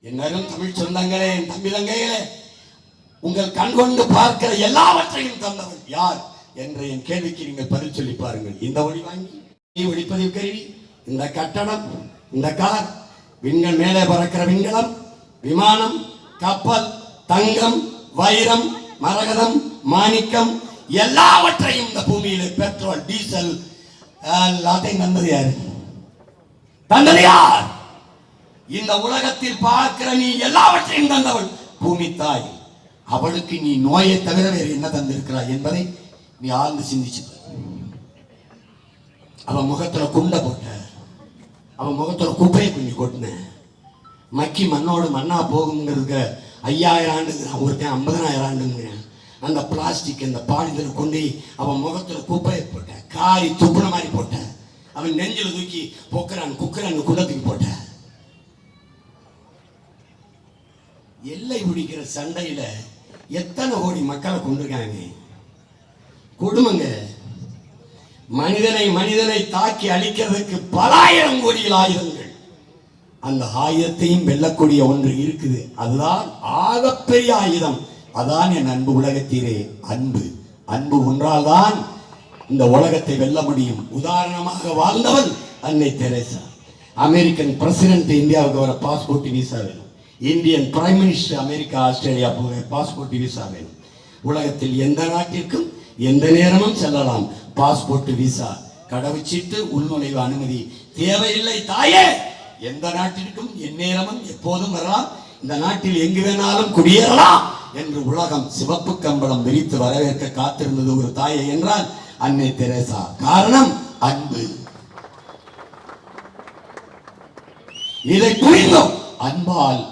என்னரும் தமிழ் சொந்தங்களே, என் தம்பி தங்கைகளே, உங்கள் கண் கொண்டு பார்க்கிற எல்லாவற்றையும் தந்தவள் யார் என்ற என் கேள்விக்கு நீங்கள் பதில் சொல்லி பாருங்கள். இந்த ஒளி வாங்கி ஒளிப்பதிவு கருவி, இந்த கட்டடம், இந்த கார், விண்கள் மேலே பறக்கிற விண்கலம், விமானம், கப்பல், தங்கம், வைரம், மரகதம், மாணிக்கம் எல்லாவற்றையும் இந்த பூமியிலே பெட்ரோல், டீசல் எல்லாத்தையும் தந்தது யாரு? தந்தது யார்? இந்த உலகத்தில் பார்க்கிற நீ எல்லாவற்றையும் தந்தவள் பூமி தாய். அவளுக்கு நீ நோயை தவிர வேறு என்ன தந்திருக்கிறாய் என்பதை நீ ஆழ்ந்து சிந்திச்சு. அவன் முகத்துல குண்டை போட்ட, அவன் முகத்துல குப்பையை கொஞ்சம் கொட்டின, மக்கி மண்ணோடு மண்ணா போகுங்கிறதுக்கு 5000 ஆண்டுங்கிறான், ஒருத்தன் 50,000 ஆண்டுங்கிறான். அந்த பிளாஸ்டிக் அந்த பாலிதல் கொண்டு அவன் முகத்துல குப்பையை போட்ட, காரி துப்புன மாதிரி போட்ட, அவன் நெஞ்சில் தூக்கி பொக்குறான் குக்குறான் குண்டத்துக்கு போட்ட. எல்லை பிடிக்கிற சண்டையில எத்தனை கோடி மக்களை கொண்டிருக்காங்க. கொடுமைங்க. மனிதனை தாக்கி அழிக்கிறதுக்கு பல ஆயிரம் கோடிகள் ஆயுதங்கள். அந்த ஆயுதத்தையும் வெல்லக்கூடிய ஒன்று இருக்குது. அதுதான் ஆகப்பெரிய ஆயுதம். அதான் என் அன்பு உலகத்திலே அன்பு. அன்பு ஒன்றால் தான் இந்த உலகத்தை வெல்ல முடியும். உதாரணமாக வாழ்ந்தவள் அன்னை தெரேசா. அமெரிக்கன் பிரசிடென்ட் இந்தியாவுக்கு வர பாஸ்போர்ட் விசா வேணும். Indian prime minister America Australia போக பாஸ்போர்ட் விசா வேணும். உலகத்தில் எந்த நாட்டிற்கும் எந்த நேரமும் செல்லலாம். பாஸ்போர்ட் விசா, கடவுச்சீட்டு, உள்நுழைவு அனுமதி தேவையில்லை தாயே. எந்த நாட்டிற்கும் எந்நேரமும் எப்போதும் வரலாம். இந்த நாட்டில் எங்கு வேணாலும் குடியேறலாம் என்று உலகம் சிவப்பு கம்பளம் விரித்து வரவேற்க காத்திருந்தது ஒரு தாயை என்றால் அன்னை தெரேசா. காரணம் அன்பு. இதை புரிந்தோம். அன்பால்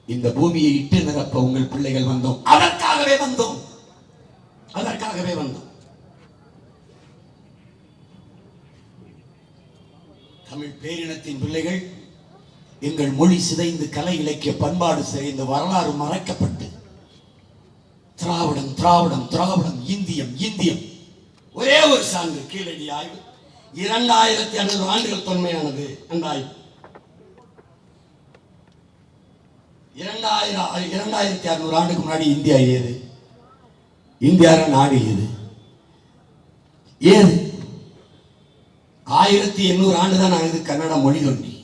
இந்த பூமியை இட்டு நிரப்ப உங்கள் பிள்ளைகள் வந்தோம். அதற்காகவே வந்தோம். தமிழ் பேரினத்தின் பிள்ளைகள் எங்கள் மொழி சிதைந்து, கலை இலக்கிய பண்பாடு சிதைந்து, வரலாறு மறைக்கப்பட்டு திராவிடம் திராவிடம் திராவிடம், இந்தியம் இந்தியம். ஒரே ஒரு சான்று கீழடி ஆய்வு. 2500 ஆண்டுகள் தொன்மையானது அந்த ஆய்வு. 2600 ஆண்டுக்கு முன்னாடி இந்தியா ஏது? இந்தியா நாடு ஏது? 1800 ஆண்டு தான் ஆகுது கன்னட மொழி தோன்றி.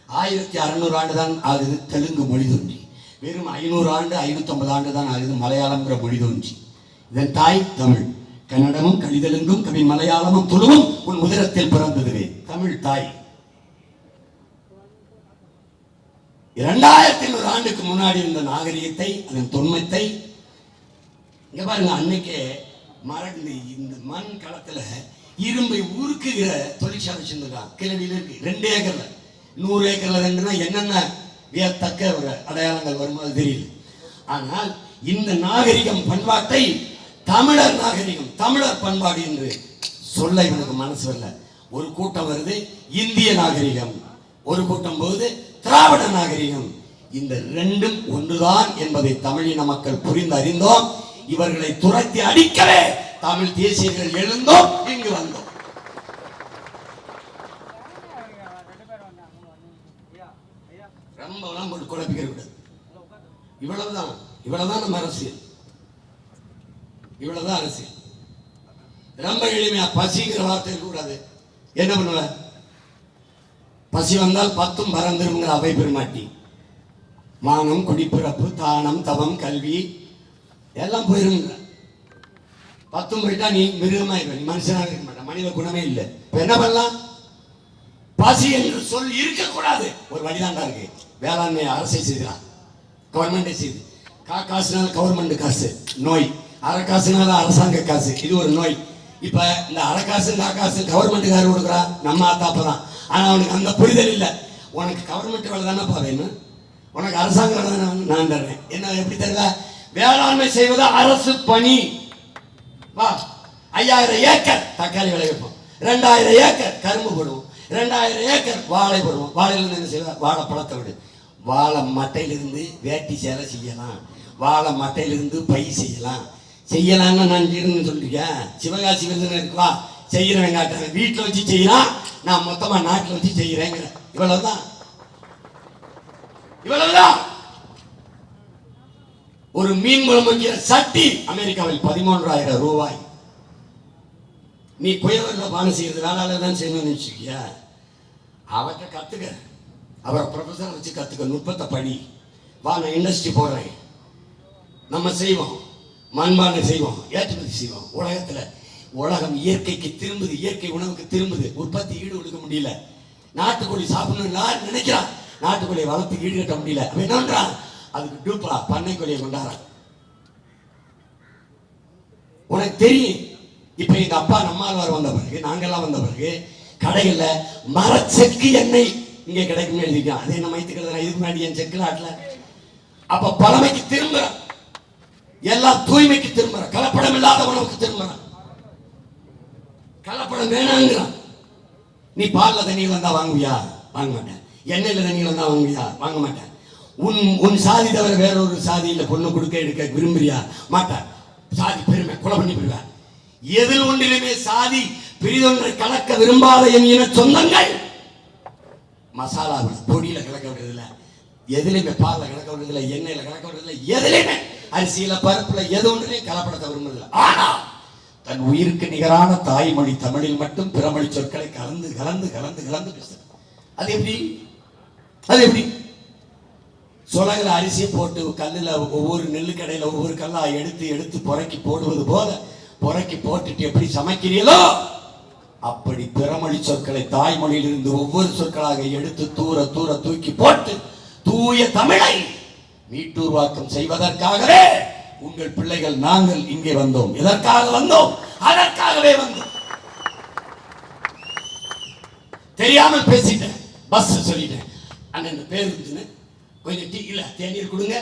1600 ஆண்டு தான் ஆகுது தெலுங்கு மொழி தோன்றி. வெறும் 500 ஆண்டு 550 ஆண்டு தான் ஆகுது மலையாளம்ங்கிற மொழி தோன்றி. இதன் தாய் தமிழ். கன்னடமும் கலிதெலுங்கும் கவி மலையாளமும் துளுவும் உன் உதிரத்தில் பிறந்ததுவே தமிழ் தாய். 2500 ஆண்டுக்கு முன்னாடி இருந்த நாகரிகத்தை, அதன் தொன்மத்தை இங்க பாருங்க. அன்னைக்கே மறந்து இந்த மண் களத்துல இரும்பை உருக்குகிற தொழிற்சாலை செஞ்சிருக்கான். கிழவியில இருக்கு 2 ஏக்கர்ல. 100 ஏக்கர்ல 2னா என்னென்ன வியத்தக்க ஒரு அடையாளங்கள் வரும்போது தெரியல. ஆனால் இந்த நாகரிகம் பண்பாட்டை தமிழர் நாகரிகம், தமிழர் பண்பாடு என்று சொல்ல எனக்கு மனசு வரல. ஒரு கூட்டம் வருது இந்திய நாகரிகம், ஒரு கூட்டம் போது திராவிட நாகரிகம். இந்த ரெண்டும் ஒன்றுதான் என்பதை தமிழின மக்கள் புரிந்து அறிந்தோம். இவர்களை துரத்தி அடிக்கவே தமிழ் தேசியர்கள் எழுந்தோம், இங்கு வந்தோம். ரொம்ப போட்டு குழப்பிக்க கூடாது. இவ்வளவுதான் நம்ம அரசியல். இவ்வளவுதான் அரசியல். ரொம்ப எளிமையா பசிங்கிற வார்த்தை கூடாது. என்ன பண்ணுவ? பசி வந்தால் 10ம் பறந்துருங்கிற அவை பெருமாட்டி. மானம், குடிப்பிறப்பு, தானம், தவம், கல்வி எல்லாம் போயிருங்க. 10ம் போயிட்டா நீ மிருகமாயிருவ, நீ மனுஷனாக இருக்க மாட்ட, மனித குணமே இல்லை. இப்ப என்ன பண்ணலாம்? பசி என்று சொல் இருக்கக்கூடாது. ஒரு வழிதாண்டா இருக்கு. வேளாண்மை அரசை செய்கிறான், கவர்மெண்டே செய்து. காசுனால கவர்மெண்ட் காசு நோய், அரை காசுனால அரசாங்க காசு, இது ஒரு நோய். இப்ப இந்த அரை காசு காசு கவர்மெண்ட்டுக்காரர் கொடுக்குறா, நம்ம ஆத்தாப்பதான். ஆனா அவனுக்கு அந்த புரிதல் இல்லை. உனக்கு கவர்மெண்ட் வேலை தானேப்பா வேணும், உனக்கு அரசாங்க வேலை தானே நான் தர்றேன். என்ன எப்படி தெரியல? வேளாண்மை செய்வது அரசு பணி. வா, 5000 ஏக்கர் தக்காளி விளைவிப்போம், 2000 ஏக்கர் கரும்பு போடுவோம், 2000 ஏக்கர் வாழை போடுவோம். வாழையிலிருந்து என்ன செய்வோம்? வாழைப்பழத்தை விடு. வாழை மட்டையிலிருந்து வேட்டி சேலை செய்யலாம், வாழை மட்டையிலிருந்து பை செய்யலாம்னு நான் இருந்து சொல்லிருக்கேன். சிவகாசி விருதுன்னு இருக்குவா, செய்யறவன் காட்டுறேன். வீட்டில் வச்சு செய்யலாம், நான் மொத்தமா நாட்டில் வச்சு செய்யறேங்கிற. இவ்வளவுதான். இவ்வளவுதான். ஒரு மீன் குழம்பு சட்டி அமெரிக்காவில் 13,000 ரூபாய். நீ குயவர்ல பானை செய்யறது வேளாள தான் செய்யணும்னு வச்சுக்கியா? அவற்றை கத்துக்க, அவரை ப்ரொஃபஸர் வச்சு கத்துக்க, நுட்பத்தை படி. வா, நான் இண்டஸ்ட்ரி போடுறேன், நம்ம செய்வோம், மண்பானை செய்வோம், ஏற்றுமதி செய்வோம். உலகம் இயற்கைக்கு திரும்புது, இயற்கை உணவுக்கு திரும்புது. உற்பத்தி ஈடு கொடுக்க முடியல. நாட்டுக்கோழி சாப்பிடணும் நினைக்கிறான், நாட்டுக்கோழியை வளர்த்து ஈடு கட்ட முடியல. அவன் என்னன்றான், அதுக்கு டூப்பா பண்ணை கோழியை கொண்டாடுறான். உனக்கு தெரியும், இப்ப எங்க அப்பா நம்மாழ்வார் வந்த பிறகு, நாங்கெல்லாம் வந்த பிறகு கடைகள்ல மரச்செக்கு எண்ணெய் இங்க கிடைக்கும் எழுதிருக்கான். அதே நம்ம மைத்துக்கிறது இதுக்கு முன்னாடி என் செக்குல ஆட்டல. அப்ப பழமைக்கு திரும்புற, எல்லாம் தூய்மைக்கு திரும்புற, கலப்படம் இல்லாத உணவுக்கு திரும்புற. கலப்படம் வேணாங்கிறான். நீ பால்ல தண்ணியில் வந்தா வாங்குவியா? வாங்க மாட்டேன். எண்ணெயில தண்ணியில் வந்தா வாங்குவியா? வாங்க மாட்டேன். உன் சாதி தவிர வேறொரு சாதியில பொண்ணு கொடுக்க எடுக்க விரும்புறியா? மாட்டார். சாதி பெருமை கொலை பண்ணி போடுவார். எதில் ஒன்றிலுமே சாதி பிரிதொன்றை கலக்க விரும்பாத என் இன சொந்தங்கள் மசாலாவில் பொடியில கலக்க விடுறதில்லை, எதுலையுமே பால்ல கலக்க விடுறதில்லை, எண்ணெயில கலக்க விடுறதில்லை, எதுலையுமே அரிசியில பருப்புல எது ஒன்றிலே கலப்படத்தை விரும்புறதில்லை. ஆனா தன் உயிருக்கு நிகரான தாய்மொழி தமிழில் மட்டும் பிறமொழி சொற்களை கலந்து கலந்து கலந்து கலந்து பேச. அது எப்படி? அது எப்படி? சொலகல அரிசியை போட்டு கல்லுல ஒவ்வொரு நெல்லு கடையில ஒவ்வொரு கல்லா எடுத்து எடுத்து புறக்கி போடுவது போல புறக்கி போட்டுட்டு எப்படி சமைக்கிறீங்களோ அப்படி பிறமொழி சொற்களை தாய்மொழியில் இருந்து ஒவ்வொரு சொற்களாக எடுத்து தூர தூர தூக்கி போட்டு தூய தமிழை மீட்டுருவாக்கம் செய்வதற்காகவே உங்கள் பிள்ளைகள் நாங்கள் இங்கே வந்தோம். எதற்காக வந்தோம்? அதற்காகவே வந்தோம். தெரியாமல் பேசிட்டேன், பஸ் சொல்லிட்டேன். அண்ணன் பேர் இருந்துச்சுன்னு கொஞ்சம் டீ இல்ல தேநீர் கொடுங்க,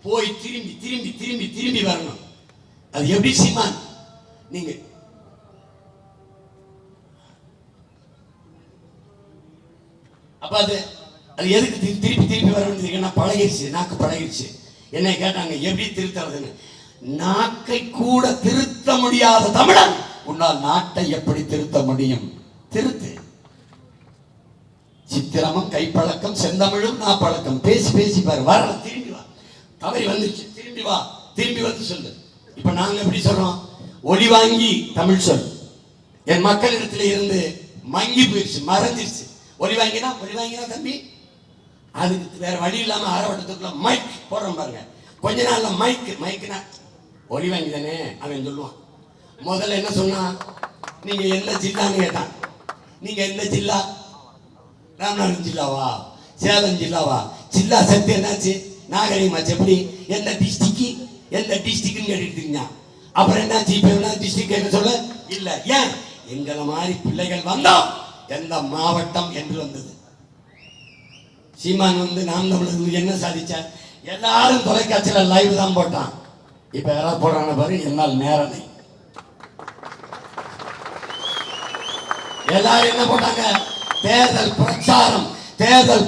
போய் திரும்பி திரும்பி திரும்பி திரும்பி வரணும். அது எப்படி சீமான்? நீங்க அப்ப அது எதுக்கு திருப்பி திருப்பி வர வேண்டியது? பழகிருச்சு, நாக்கு பழகிருச்சு. என்ன கேட்டாங்க எப்படி திருத்துறதுன்னு. நாக்கை கூட திருத்த முடியாத தமிழன் உன்னால் நாட்டை எப்படி திருத்த முடியும்? திருத்து. சித்திரமும் கைப்பழக்கம் செந்தமிழும் நான் பழக்கம். பேசி பேசி பாரு, வரல திரும்பி வா. தவறி வந்துச்சு, திரும்பி வா, திரும்பி வந்து சொல்லு. இப்ப நாங்க எப்படி சொல்றோம்? ஒளி வாங்கி தமிழ் சொல். என் மக்களிடத்துல இருந்து மங்கி போயிடுச்சு, மறந்துருச்சு. ஒளி வாங்கினா தம்பி, அதுக்கு வேற வழி இல்லாம ஆரவட்டத்துக்குள்ள மைக் போடுறோம் பாருங்க. கொஞ்ச நாள்ல மைக்குனா ஒளி வாங்கி தானே அவன் சொல்லுவான். முதல்ல என்ன சொன்னா, நீங்க எந்த ஜில்லான்னு கேட்டான். நீங்க எந்த ஜில்லா? ராமநாதபுரம் ஜில்லாவா, சேலம் ஜில்லாவா? ஜில்லா சத்து என்னாச்சு? நாகரிகமாச்சு. எப்படி? எந்த டிஸ்ட்ரிக்ட் எந்த டிஸ்ட்ரிக்ட்னு கேட்டுருக்கீங்க. அப்புறம் என்னாச்சு? இப்ப என்ன டிஸ்ட்ரிக்ட் கேட்க சொல்ல இல்ல. ஏன்? எங்களை மாதிரி பிள்ளைகள் வந்தோம். எந்த மாவட்டம் என்று வந்தது. சீமான் வந்து நாம் தமிழர் என்ன சாதிச்சார்? எல்லாரும் தொலைக்காட்சியில லைவ் தான் போட்டான். இப்ப யாராவது போடுறாங்க பாரு, என்னால் நேரலை. எல்லாரும் என்ன போட்டாங்க? தேர்தல்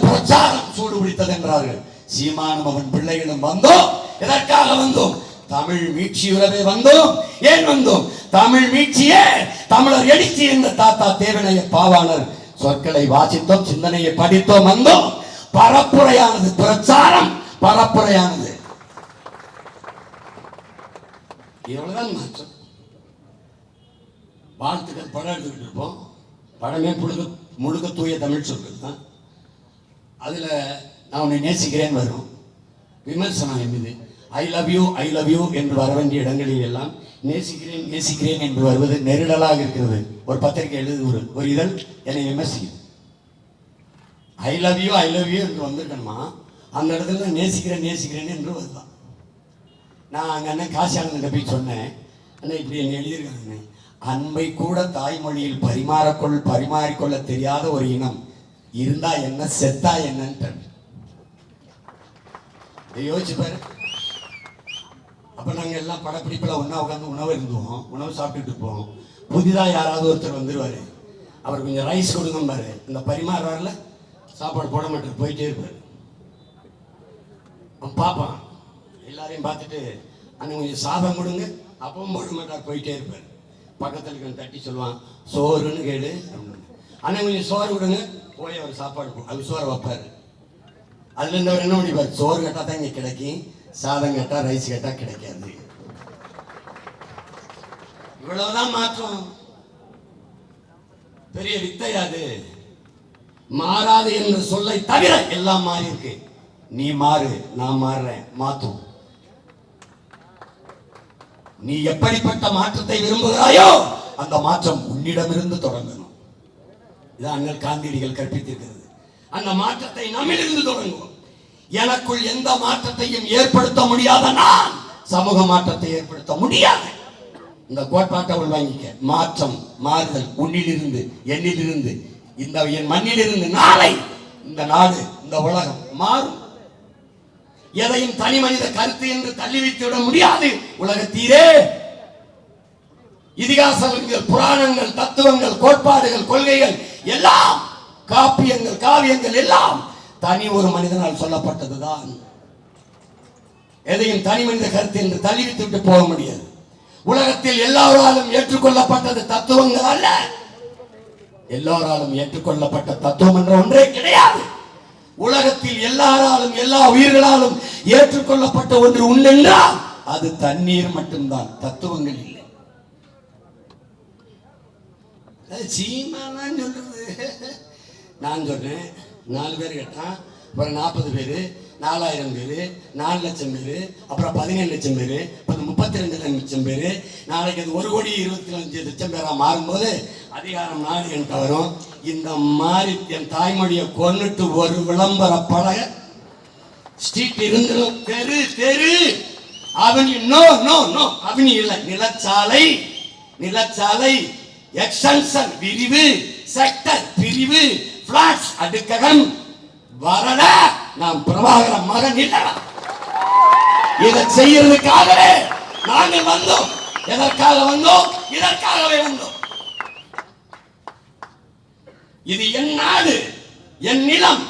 பிரச்சாரம் சூடு பிடித்தது என்றார்கள். சீமானும் அவன் பிள்ளைகளும் வந்தோம். எதற்காக வந்தோம்? தமிழ் மீட்சியுறவே வந்தோம். ஏன் வந்தோம்? தமிழ் மீட்சியே தமிழர் எழுச்சி என்ற தாத்தா தேவனைய பாவாணர் சொற்களை வாசித்தோம், சிந்தனையை படித்தோம், வந்தோம். பரப்புரையானது, பிரச்சாரம் பரப்புரையானது. இவ்வளவுதான் மாற்றம். வாழ்த்துக்கள் படம் எடுத்துக்கிட்டு இருப்போம். படமே முழுக்க தூய தமிழ் சொற்கள் தான். அதுல நான் உன்னை நேசிக்கிறேன் வரும். விமர்சனம் என்பது ஐ லவ் யூ என்று வர வேண்டிய இடங்களில் எல்லாம் நேசிக்கிறேன் என்று வருவது நெருடலாக இருக்கிறது. ஒரு பத்திரிகை எழுது, ஒரு இதழ் என்னை விமர்சிக்குது. ஐ லவ் யூ என்று வந்திருக்கணுமா? அந்த இடத்துல நேசிக்கிறேன் என்று வருதான். நான் அங்கே அண்ணன் காசி ஆனந்த போய் சொன்னேன், அண்ணன் இப்படி என்ன எழுதியிருக்காங்க, அன்பை கூட தாய்மொழியில் பரிமாறிக்கொள்ள தெரியாத ஒரு இனம் இருந்தா என்ன, செத்தா என்னன்னு யோசிச்சு பாரு. அப்ப நாங்க எல்லாம் படப்பிடிப்புல ஒன்னா உட்காந்து உணவு இருந்தோம், உணவு சாப்பிட்டுட்டு இருப்போம். புதிதா யாராவது ஒருத்தர் வந்துருவாரு, அவர் கொஞ்சம் ரைஸ் கொடுங்க பாரு, இந்த பரிமாறுவார்ல சாப்பாடு போட மாட்டார், போயிட்டே இருப்பாரு. அவன் பார்ப்பான், எல்லாரையும் பார்த்துட்டு அண்ணன் கொஞ்சம் சாதம் கொடுங்க, அப்பவும் போட மாட்டார், போயிட்டே இருப்பார். பக்கத்தில் இருக்க தட்டி சொல்லுவான், சோறுன்னு கேளு. அண்ணன் கொஞ்சம் சோறு கொடுங்க, போய் அவர் சாப்பாடு அவர் சோறை வைப்பாரு. அதுல இருந்தவர் என்ன முடிப்பார்? சோறு கேட்டா தான் இங்க கிடைக்கும், சாதம் கேட்டா ரைஸ் கேட்டா கிடைக்காது. இவ்வளவுதான் மாற்றம். பெரிய வித்தையாது. மாறாது என்று சொல்லை தவிர எல்லாம் மாறி இருக்கு. நீ மாறு, நான் மாறுறேன், மாத்தும். நீ எப்படிப்பட்ட மாற்றத்தை விரும்புகிறாயோ அந்த மாற்றம் உன்னிடமிருந்து தொடங்கணும். இதான் அண்ணல் காந்தியடிகள் கற்பித்திருக்கிறது. அந்த மாற்றத்தை நம்மிலிருந்து தொடங்குவோம். எனக்குள் எந்த மாற்றத்தையும் ஏற்படுத்த முடியாத நான் சமூக மாற்றத்தை ஏற்படுத்த முடியாது. இந்த கோட்பாட்டை உள்வாங்கிக்க. மாற்றம், மாறுதல் உன்னிலிருந்து, என்னிலிருந்து, இந்த என் மண்ணிலிருந்து நாளை இந்த நாடு, இந்த உலகம் மாறும். எதையும் தனி மனித கருத்து என்று தள்ளி வைத்து விட முடியாது. உலகத்தீரே இதிகாசங்கள், புராணங்கள், தத்துவங்கள், கோட்பாடுகள், கொள்கைகள் எல்லாம், காப்பியங்கள், காவியங்கள் எல்லாம் தனி ஒரு மனிதனால் சொல்லப்பட்டதுதான். எதையும் தனி மனித கருத்து என்று தள்ளி வைத்து விட்டு போக முடியாது. உலகத்தில் எல்லாராலும் ஏற்றுக்கொள்ளப்பட்டது தத்துவங்கள் அல்ல. எல்லாராலும் ஏற்றுக்கொள்ளப்பட்ட தத்துவம் என்ற ஒன்றே கிடையாது. உலகத்தில் எல்லாராலும், எல்லா உயிர்களாலும் ஏற்றுக்கொள்ளப்பட்ட ஒன்று உண்டென்றால் அது தண்ணீர் மட்டும்தான், தத்துவங்கள் இல்லை. சீமான் சொல்றது. நான் சொல்றேன் 4 பேர் கேட்டான், அப்புறம் 40 பேரு, 4000 பேரு, 4 லட்சம் பேரு, அப்புறம் 17 லட்சம் பேரு, 32 லட்சம் பேரு. நாளைக்கு அது 1,25,00,000 பேரா மாறும்போது அதிகாரம் நாடு என்கிட்ட வரும். இந்த மாதிரி என் தாய்மொழியை கொன்னுட்டு ஒரு விளம்பர பலக ஸ்ட்ரீட் இருந்துடும். தெரு தெரு அவனி, நோ நோ நோ, அவனி இல்லை, நிலச்சாலை, நிலச்சாலை எக்ஸ்டென்ஷன் விரிவு, செக்டர் பிரிவு, பிளாட்ஸ் அடுக்ககம் வரல. நாம் பிரபாகர மகன் இல்ல. இதை செய்யறதுக்காகவே நாங்கள் வந்தோம். எதற்காக வந்தோம்? இதற்காகவே வந்தோம். இது என் நாடு, என் நிலம்,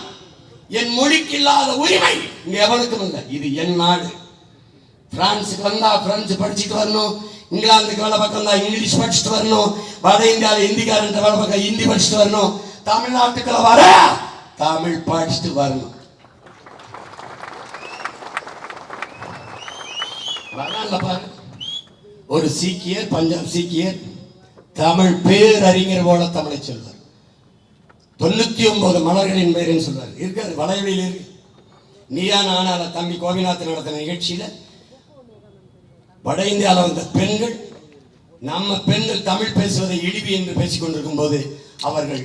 என் மொழிக்கு இல்லாத உரிமை இங்க எவனுக்கும் இல்லை. இது என் நாடு. பிரான்ஸுக்கு வந்தா பிரெஞ்சு படிச்சுட்டு வரணும், இங்கிலாந்துக்கு வேலை பக்கம் வந்தா இங்கிலீஷ் படிச்சுட்டு வரணும், வட இந்தியாவில் இந்திக்காரன் வேலை பக்கம் ஹிந்தி படிச்சுட்டு வரணும், தமிழ்நாட்டுக்குள்ள வர தமிழ் படிச்சுட்டு வரணும். பாரு, ஒரு சீக்கியர், பஞ்சாப் சீக்கியர், தமிழ் பேரறிஞர் போல தமிழை சொல்வார். 99 மலர்களின் பெயர்னு சொல்றாரு. இருக்காது, வளைவெளியில் இருக்கு. நீயா நானால தம்பி கோபிநாத் நடத்தின நிகழ்ச்சியில வட இந்தியாவில் வந்த பெண்கள், நம்ம பெண்கள் தமிழ் பேசுவதை இழிவு என்று பேசிக் கொண்டிருக்கும் போது அவர்கள்,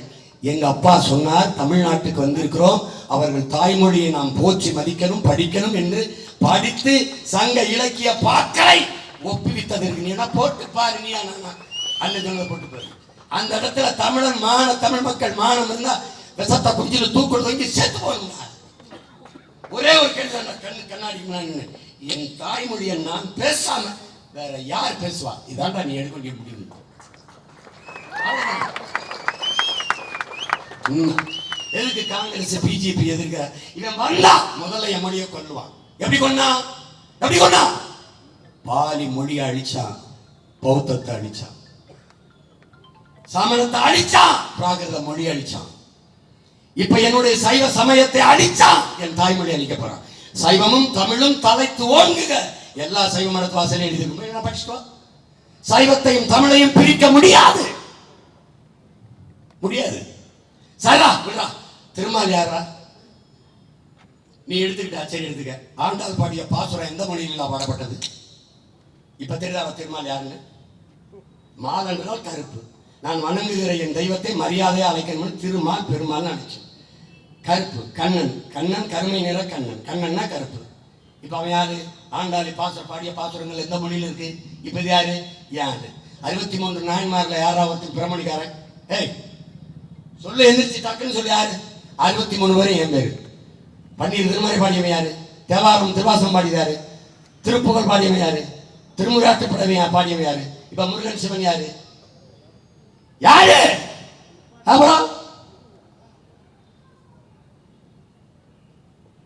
எங்க அப்பா சொன்னார் தமிழ்நாட்டுக்கு வந்திருக்கிறோம், அவர்கள் தாய்மொழியை நாம் போற்றி மதிக்கணும், படிக்கணும் என்று படித்து சங்க இலக்கிய பாக்களை ஒப்புவித்ததற்கு நீ போட்டு பாரு. நீயா நானா அண்ணன் போட்டு பாரு. அந்த இடத்துல தமிழன் தமிழ் மக்கள் மானம் இருந்தா விஷத்தை குடிச்சிட்டு தூக்குறது வாங்கி சேர்த்து போகணுங்க. ஒரே ஒரு கேள்வி, கண்ணாடி என் தாய்மொழியை நான் பேசாம வேற யார் பேசுவா? இதாண்டா நீ எடுக்க வேண்டிய முடிவு. எதுக்கு காங்கிரஸ் பிஜேபி எதிர்க்க? இவன் வந்தா முதல்ல என் மொழியை கொல்லுவான். எப்படி கொண்டா? எப்படி கொண்டா? பாலி மொழியை அழிச்சான், பௌத்தத்தை அழிச்சான், சமணத்தை அழிச்சான், பிராகிருத மொழி அழிச்சான். இப்ப என்னுடைய சைவ சமயத்தை அழிச்சான், என் தாய்மொழி அழிக்க போறான். சைவமும் தமிழும் தலைத்து ஓங்குக. எல்லா சைவ மடத்து வாசலையும் எழுதி படிச்சுட்டோம். சைவத்தையும் தமிழையும் பிரிக்க முடியாது, முடியாது. சரிடா விடா. திருமால் யாரா? நீ எடுத்துக்கிட்டா, சரி எடுத்துக்க. ஆண்டாள் பாடிய பாசுரம் எந்த மொழியில் பாடப்பட்டது? இப்ப தெரியாத திருமால் யாருன்னு? மால் என்றால் கருப்பு. நான் வணங்குகிற என் தெய்வத்தை மரியாதையா அழைக்கணும். திருமால் பெருமாள் அழைச்சு. கருப்பு கண்ணன், கண்ணன் கருமை நிற கண்ணன், கண்ணன்னா கருப்பு. இப்ப அவன் யாரு? ஆண்டாளி பாசுரம் பாடிய பாசுரங்கள் எந்த மொழியில் இருக்கு? இப்ப இது யாரு? யாரு? 63 நாயன்மார்ல யாராவது பிரமணிக்காரன்? ஏய் சொல்லு, எந்திரிச்சு டக்குன்னு சொல்லு. யாரு? 63 வரை என் பேரு. பன்னீர் திருமறை பாடியவன் யாரு? தேவாரம் திருவாசம் பாடியது திருப்புகழ் பாடியவன் யாரு? திருமுறாட்டு படவை பாடியவன் யாரு? இப்ப முருகன் சிவன் யாரு? யாரு? அப்புறம்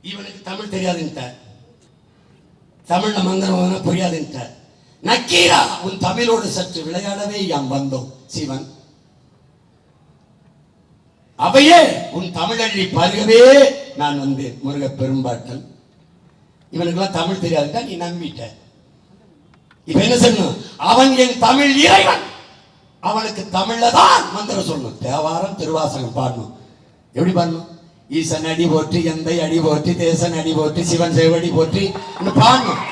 இவனுக்கு தமிழ் தெரியாதுன்ட்ட, தமிழ்ல மந்திரம் புரியாதுன்ட்ட. நக்கீரா, உன் தமிழோடு சற்று விளையாடவே யாம் வந்தோம். சிவன் அவையே உன் தமிழள்ளி பருகவே நான் வந்தேன். முருக பெரும்பாட்டன். இவனுக்கெல்லாம் தமிழ் தெரியாதுதான் நீ நம்பிட்ட. இப்ப என்ன சொல்லணும்? அவன் என் தமிழ் இறைவன், அவனுக்கு தமிழ்ல தான் மந்திரம் சொல்லணும். தேவாரம் திருவாசகம் பாடணும். எப்படி பாடணும்? ஈசன் அடி போற்றி, எந்தை அடி போற்றி, தேசன் அடி போற்றி, சிவன் சேவடி போற்றி பாடணும்.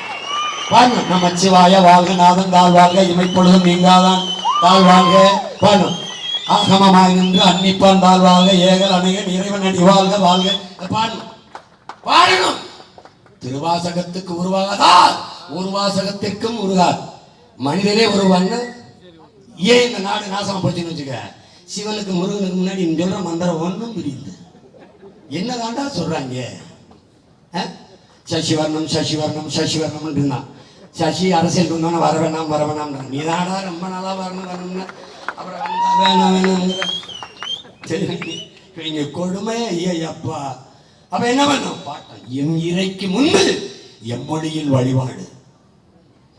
பாடணும். நம்ம சிவாய வாழ்க, நாதன் தாழ் வாழ்க, இமைப்பொழுதும் நீங்காதான் தாழ் வாழ்க பாடணும். ஆகமமாய் நின்று அன்னிப்பான் தாழ் வாழ்க, ஏகல் அணைகன் இறைவன் அடி வாழ்க வாழ்க பாடணும். பாடணும். திருவாசகத்துக்கு உருவாகாதால் உருவாசகத்திற்கும் உருகாது. மனிதனே உருவான்னு ஏன் இந்த நாடு நாசமா போச்சுன்னு வச்சுக்க. சிவனுக்கு முருகனுக்கு முன்னாடி சொல்ற மந்திரம் ஒன்றும் புரியுது. என்னதாண்டா சொல்றாங்க? சசிவர்ணம் சசிவர்ணம் சசிவர்ணம். சசி அரசியல் வந்தோன்னா வர வேணாம் வர வேணாம். நீ தாடா ரொம்ப நாளா வரணும் வரணும்னா அப்புறம் வேணாம் வேணாம். சரி கொடுமை ஐயப்பா. அப்ப என்ன பண்ணும்? பாட்டம் எம் இறைக்கு முன்பு எம்மொழியில் வழிபாடு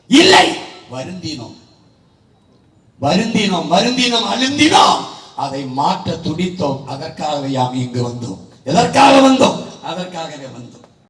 இல்லை. வருந்தினோம் வருந்தினோம் வருந்தினோம் அழுந்தினோம், அதை மாற்ற துடித்தோம். அதற்காகவே யாம் இங்கு வந்தோம். எதற்காக வந்தோம்? அதற்காகவே வந்தோம்.